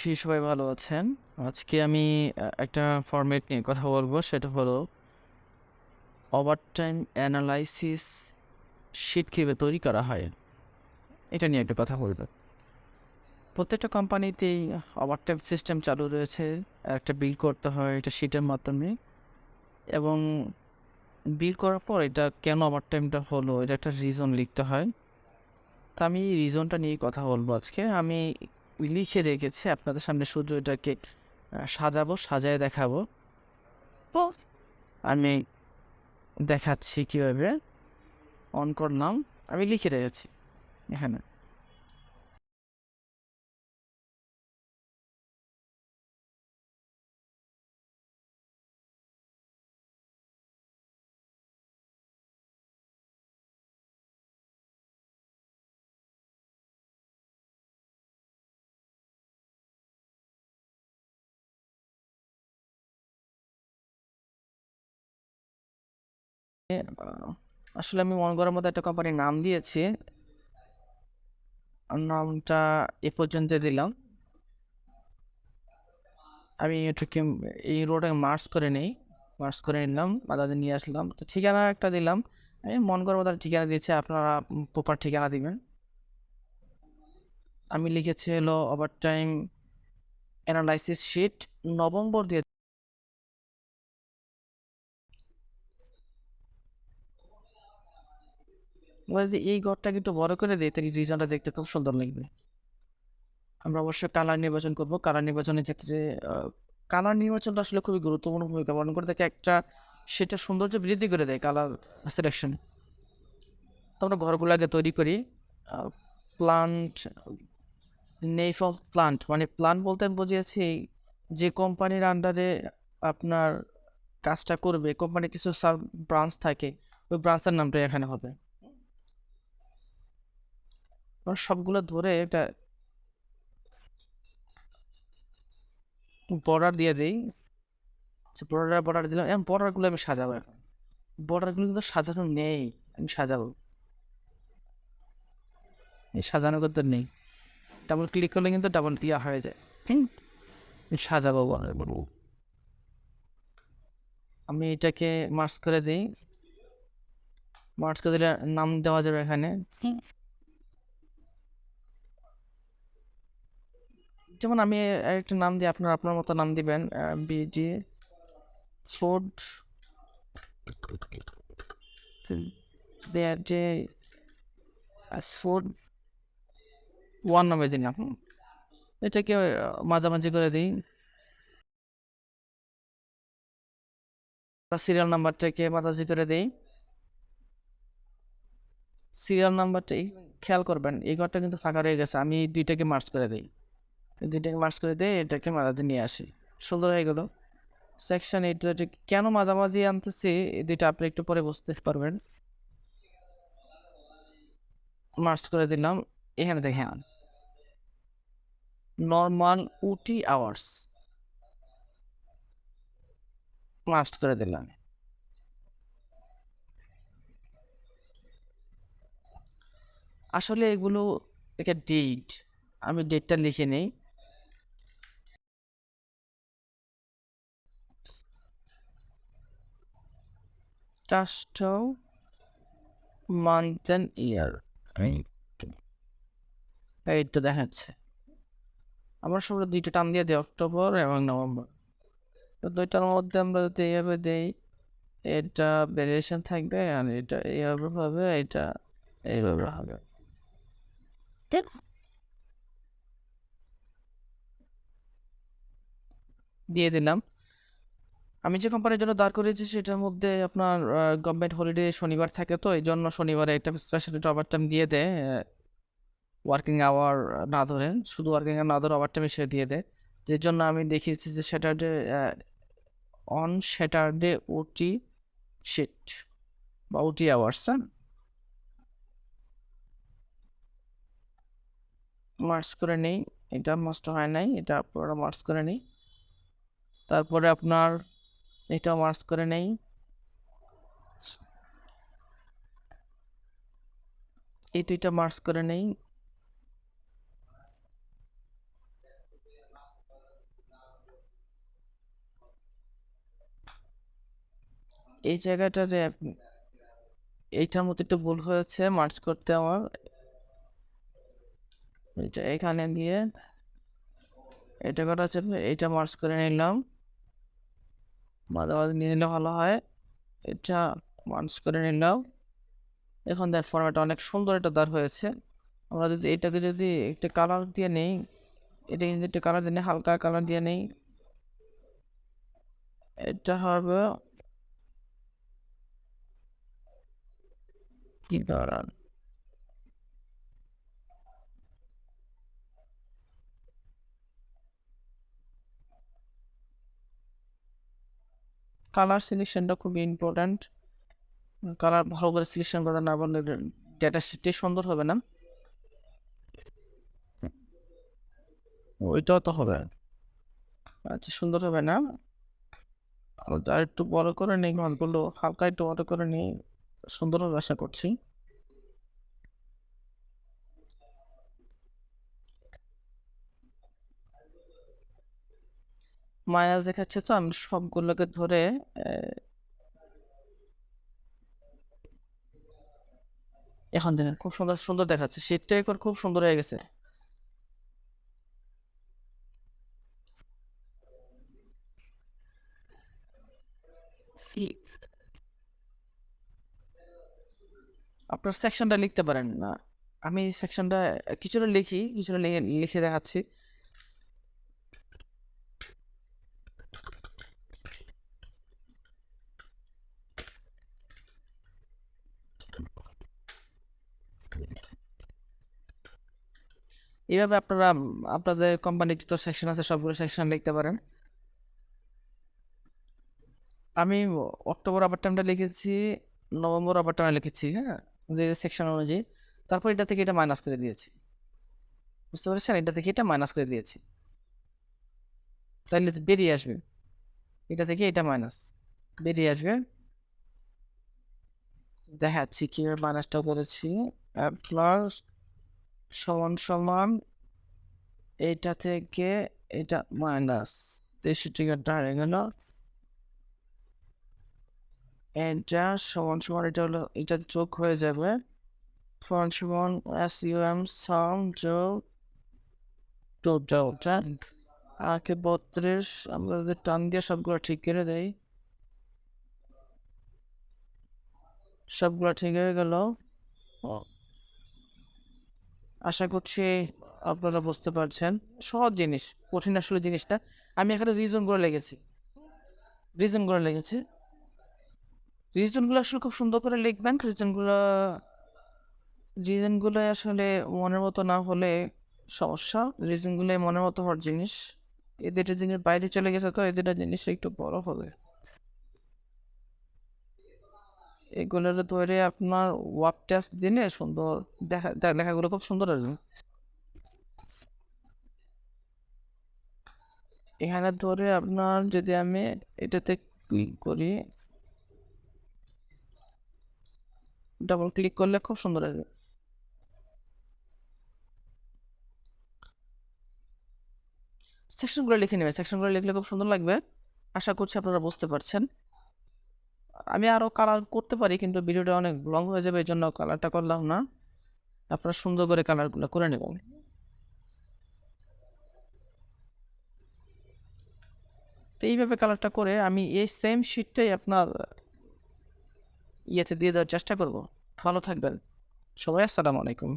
করছি সবাই ভালো আছেন। আজকে আমি একটা ফরম্যাট নিয়ে কথা বলবো, সেটা হলো ওভারটাইম অ্যানালাইসিস শিট কীভাবে তৈরি করা হয়, এটা নিয়ে একটা কথা বলবো। প্রত্যেকটা কোম্পানিতেই ওভারটাইম সিস্টেম চালু রয়েছে। একটা বিল করতে হয় এটা শিটের মাধ্যমে, এবং বিল করার পর এটা কেন ওভারটাইমটা হলো এটা একটা রিজন লিখতে হয়। তো আমি এই রিজনটা নিয়ে কথা বলবো আজকে। আমি লিখে রেখেছি আপনাদের সামনে, শুধু এটাকে সাজায় দেখাবো। তো আমি দেখাচ্ছি কীভাবে। অন করলাম, আমি লিখে রেখেছি এখানে। আসলে আমি মন করার মতো একটা কোম্পানির নাম দিয়েছি, নামটা এ পর্যন্ত দিলাম। আমি এটাকে এই রোটাকে মার্চ করে নিলাম, বাজারে নিয়ে আসলাম। তো ঠিকানা একটা দিলাম, আমি মন করার মতো ঠিকানা দিয়েছি, আপনারা প্রপার ঠিকানা দিবেন। আমি লিখেছি হলো ওভারটাইম অ্যানালাইসিস শিট নভেম্বর দিয়ে। যদি এই ঘরটাকে একটু বড় করে দিই তাহলে রিজনটা দেখতে খুব সুন্দর লাগবে। আমরা অবশ্যই কালার নির্বাচন করব। কালার নির্বাচনের ক্ষেত্রে কালার নির্বাচনটা আসলে খুবই গুরুত্বপূর্ণ ভূমিকা পালন করে থাকে। একটা সেটা সৌন্দর্য বৃদ্ধি করে দেয় কালার সিলেকশন। তো আমরা ঘরগুলো আগে তৈরি করি। প্লান্ট নেই ফর প্লান্ট, মানে প্লান্ট বলতে আমি বুঝিয়েছি যে কোম্পানির আন্ডারে আপনার কাজটা করবে, কোম্পানির কিছু সাব ব্রাঞ্চ থাকে, ওই ব্রাঞ্চের নামটাই এখানে হবে। সবগুলো ধরে এটা বর্ডার দিয়ে দিই। বর্ডার দিলাম, এখন বর্ডারগুলো আমি সাজাবো। এখন বর্ডারগুলো কিন্তু সাজানো নেই, আমি সাজাবো। এই সাজানো করতে নেই, ডাবল ক্লিক করলে কিন্তু ডাবল ইয়া হয়ে যায়। সাজাবো বর্ডারগুলো। আমি এটাকে মার্চ করে দিই। মার্চ করে দিলে নাম দেওয়া যাবে এখানে। যেমন আমি একটা নাম দিই, আপনার আপনার মতো নাম দিবেন। বিডি ফুড যে ফুড ওয়ান নামে যিনি, এটাকে মাঝামাঝি করে দিই। সিরিয়াল নাম্বারটাকে মাঝামাঝি করে দিই। সিরিয়াল নাম্বারটা খেয়াল করবেন, এই ঘরটা কিন্তু ফাঁকা রয়ে গেছে। আমি দুইটাকে মার্চ করে দিই, এটাকে মাঝামাঝি নিয়ে আসি, সুন্দর হয়ে গেল। সেকশন 8 কেন মাঝামাঝি আনতেছি এই দুইটা আপনি একটু পরে বুঝতে পারবেন। মার্চ করে দিলাম। এখানে দেখেন নর্মাল উটি আওয়ার্স মার্চ করে দিলাম। আসলে এগুলো একটা ডেট, আমি ডেটটা লিখে নেই। টাস্টাও মান্থ অ্যান্ড ইয়ার এই তো দেখাচ্ছে। আমরা সব দুইটা টান দিয়ে দিই, অক্টোবর এবং নভেম্বর। তো দুইটার মধ্যে আমরা যদি এইভাবে দিই, এটা ভেরিয়েশন থাকবে, আর এটা এইভাবে হবে, এটা এইভাবে হবে। ঠিক দিয়ে দিলাম। আমি যে কোম্পানির জন্য দাঁড় করিয়েছি সেটার মধ্যে আপনার গভর্নমেন্ট হলিডে শনিবার থাকে, তো এই জন্য শনিবারে একটা স্পেশাল ওভারটাইম দিয়ে দেয়। ওয়ার্কিং আওয়ার না ধরে, শুধু ওয়ার্কিং আওয়ার না ধরে ওভারটাইম সে দিয়ে দেয়। যে জন্য আমি দেখিয়েছি যে স্যাটারডে অন স্যাটারডে ওটি শিট বা ওটি আওয়ার্স। মার্চ করে নেই, এটা মাস্ট হয় নাই, এটা আপনারা মার্চ করে নেই। তারপরে আপনার এটা মার্চ করে নেই। এই দুইটা মার্চ করে নেই। এই জায়গাটাতে এইটার মধ্যে একটু ভুল হয়েছে মার্চ করতে আমার, এটা এখানে দিয়ে এটা করা যাবে, এইটা মার্চ করে নিলাম, মাঝে মাঝে নিয়ে নিলে ভালো হয়। এটা মার্চ করে নিলাম। এখন দেখ ফরম্যাট অনেক সুন্দর একটা দাঁড় হয়েছে। আমরা যদি এটাকে যদি একটা কালার দিয়ে নেই, এটা যদি একটা কালার দিয়ে নেই, হালকা কালার দিয়ে নেই, এটা হবে কি কালার, কালার সিলেকশনটা খুবই ইম্পর্ট্যান্ট। কালার ভালো করে সিলেকশন করতে না পারলে ডেটা শিটটি সুন্দর হবে না। ওইটাও তো হবে, আচ্ছা সুন্দর হবে না। আর একটু বড় করে নিই, ঘরগুলো হালকা একটু বড় করে নিই, সুন্দর হবে আশা করছি। মাইনাস দেখাচ্ছে, তো আমি সবগুলোকে ধরে এখন দেখেন খুব সুন্দর সুন্দর দেখাচ্ছে, শীটটা এখন খুব সুন্দর হয়ে গেছে। আপনার সেকশনটা লিখতে পারেন না, আমি সেকশনটা কিছুটা লিখি, কিছুটা লিখে দেখাচ্ছি। এইভাবে আপনারা আপনাদের কোম্পানির যত সেকশন আছে সবগুলো সেকশন লিখতে পারেন। আমি অক্টোবর আবার টাইমটা লিখেছি, নভেম্বর আবার টাইমে লিখেছি, হ্যাঁ, যে সেকশন অনুযায়ী। তারপর এটা থেকে এটা মাইনাস করে দিয়েছি, বুঝতে পারছেন, এটা থেকে এটা মাইনাস করে দিয়েছি, তাইলে বেরিয়ে আসবে, এটা থেকে এটা মাইনাস বেরিয়ে আসবে। দেখাচ্ছি কীভাবে মাইনাসটা করেছি। প্লাস সমান সমান এইটা থেকে এটা মাইনাস 63 হয়ে গেল, এটা সমান সমান এটা হলো, এটা যোগ হয়ে যাবে, সমান সমান SUM সাম যোগ টোটালটা আগে 32। আমরা যদি টান দিয়ে সবগুলো ঠিক করে দেই, সবগুলো ঠিক হয়ে গেল। আশা করছি আপনারা বুঝতে পারছেন, সহজ জিনিস, কঠিন আসলে জিনিসটা। আমি এখানে রিজনগুলো লিখেছি, রিজনগুলো লিখেছি, রিজনগুলো আসলে খুব সুন্দর করে লিখবেন। রিজনগুলো আসলে মনের মতো না হলে সমস্যা, রিজনগুলো মনের মতো হওয়ার জিনিস। এই দুটো জিনিস বাইরে চলে গেছে, তো এই দুটো জিনিস একটু বড় হবে। এগুলোর ধরে আপনার ওয়ার্ক টেস্ট দিলে সুন্দর লেখাগুলো খুব সুন্দর আসবে। এখানে ধরে আপনার যদি আমি এটাতে ক্লিক করি, ডাবল ক্লিক করলে খুব সুন্দর আসবে। সেকশনগুলো লিখে নেবে, সেকশনগুলো লিখলে খুব সুন্দর লাগবে। আশা করছি আপনারা বুঝতে পারছেন। আমি আরও কালার করতে পারি, কিন্তু ভিডিওটা অনেক লং হয়ে যাবে, এই জন্য কালারটা করলাম না। আপনারা সুন্দর করে কালারগুলো করে নেবেন। তো এইভাবে কালারটা করে আমি এই সেম শিটটাই আপনার ইয়েতে দিয়ে দেওয়ার চেষ্টা করব। ভালো থাকবেন সবাই, আসসালামু আলাইকুম।